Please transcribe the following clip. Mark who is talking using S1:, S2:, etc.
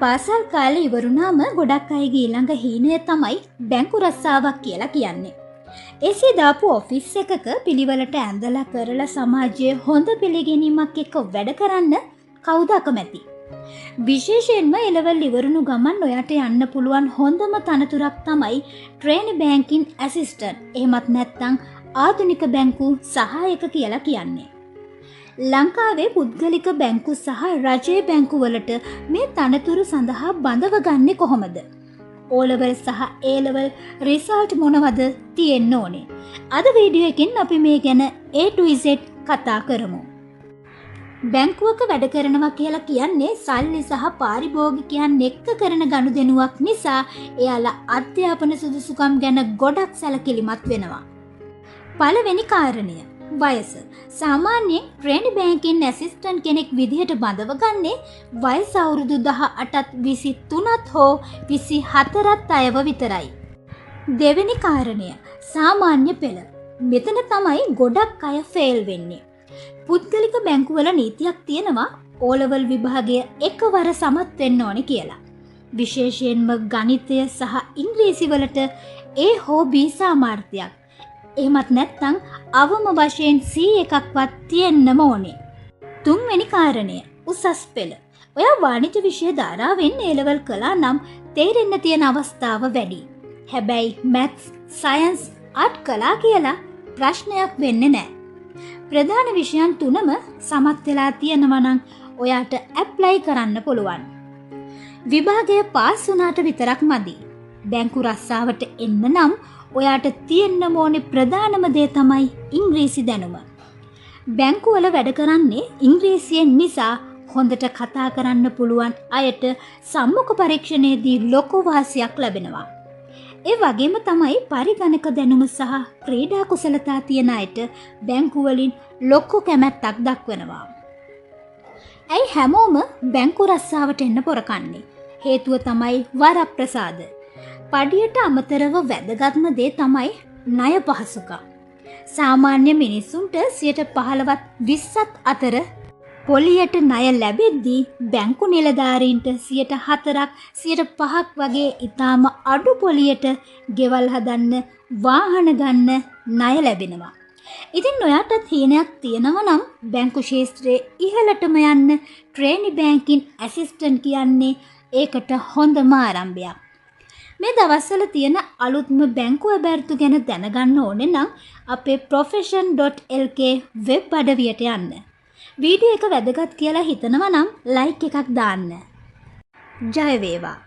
S1: පාසල් කාලේ ඉවරුනාම ගොඩක් අයගේ ඊළඟ හීනය තමයි බැංකු රස්සාවක් කියලා කියන්නේ. එසේ දාපු ඔෆිස් එකක පිළිවෙලට ඇඳලා කරලා සමාජයේ හොඳ පිළිගැනීමක් එක්ක වැඩ කරන්න කවුද අකමැති? විශේෂයෙන්ම එලෙවල් ඉවරුණු ගමන් ඔයාට යන්න පුළුවන් හොඳම තනතුරක් තමයි ට්‍රේනි බැංකින් ඇසිස්ටන්ට්. එහෙමත් නැත්නම් ආධුනික බැංකු සහායක කියලා කියන්නේ. ලංකාවේ පුද්ගලික බැංකු සහ රජයේ බැංකු වලට මේ තනතුරු සඳහා බඳව ගන්නේ කොහොමද? O-level සහ A-level රිසල්ට් මොනවද තියෙන්න ඕනේ? අද වීඩියෝ එකෙන් අපි මේ ගැන A to Z කතා කරමු. බැංකුවක වැඩ කරනවා කියලා කියන්නේ සල්ලි සහ පාරිභෝගිකයන් එක්ක කරන ගනුදෙනුවක් නිසා එයාලා අධ්‍යාපන සුදුසුකම් ගැන ගොඩක් සැලකිලිමත් වෙනවා. පළවෙනි කාරණය වයස. සාමාන්‍යයෙන් ට්‍රේනි බැංකින් ඇසිස්ටන්ට් කෙනෙක් විදිහට බඳව ගන්නේ වයස අවුරුදු 18ත් 23ත් හෝ 24ත් අයව විතරයි. දෙවෙනි කාරණය සාමාන්‍ය පෙළ. මෙතන තමයි ගොඩක් අය ෆේල් වෙන්නේ. පුද්ගලික බැංකුවල නීතියක් තියෙනවා O-level විභාගය එකවර සමත් වෙන්න ඕනේ කියලා. විශේෂයෙන්ම ගණිතය සහ ඉංග්‍රීසි වලට A හෝ B සාමාර්ථයක්. එහෙමත් නැත්නම් අවම වශයෙන් C එකක්වත් තියෙන්නම ඕනේ. තුන්වෙනි කාරණය උසස් පෙළ. ඔයා වාණිජ්‍ය විෂය ධාරාවෙන් A-level කළා නම් තේරෙන්න තියෙන අවස්ථාව වැඩි. හැබැයි maths, science, art කළා කියලා ප්‍රශ්නයක් වෙන්නේ නැහැ. ප්‍රධාන විෂයන් තුනම සමත් වෙලා තියෙනවා නම් ඔයාට ඇප්ලයි කරන්න පුළුවන්. විභාගය පාස් වුණාට විතරක් මදි. බැංකු රස්සාවට එන්න නම් ඔයාට තියෙන්න ඕනේ ප්‍රධානම දේ තමයි ඉංග්‍රීසි දැනුම. බැංකුවල වැඩ කරන්නේ ඉංග්‍රීසියෙන් නිසා හොඳට කතා කරන්න පුළුවන් අයට සම්මුඛ පරීක්ෂණයේදී ලොකු වාසියක් ලැබෙනවා. ඒ වගේම තමයි පරිගණක දැනුම සහ ක්‍රීඩා කුසලතා තියෙන අයට බැංකුවලින් ලොකු කැමැත්තක් දක්වනවා. ඇයි හැමෝම බැංකු රස්සාවට එන්න පොරකන්නේ? හේතුව තමයි වරප්‍රසාද. පඩියට අමතරව වැදගත්ම දේ තමයි ණය පහසුකම්. සාමාන්‍ය මිනිස්සුන්ට 15ත් 20ත් අතර පොලියට ණය ලැබෙද්දී බැංකු නිලධාරීන්ට 4ක් 5ක් වගේ ඊටාම අඩු පොලියට ගෙවල් හදන්න වාහන ගන්න ණය ලැබෙනවා. ඉතින් ඔයාටත් හීනයක් තියෙනවා නම් බැංකු ශාස්ත්‍රයේ ඉහළටම යන්න ට්‍රේනි බැංකින් ඇසිස්ටන්ට් කියන්නේ ඒකට හොඳම ආරම්භයක්. මේ දවස්වල තියෙන අලුත්ම බැංකු ඇබැර්තු ගැන දැනගන්න ඕනේ නම් අපේ profession.lk වෙබ් අඩවියට යන්න. වීඩියෝ එක වැදගත් කියලා හිතනවා නම් ලයික් එකක් දාන්න. ජය වේවා.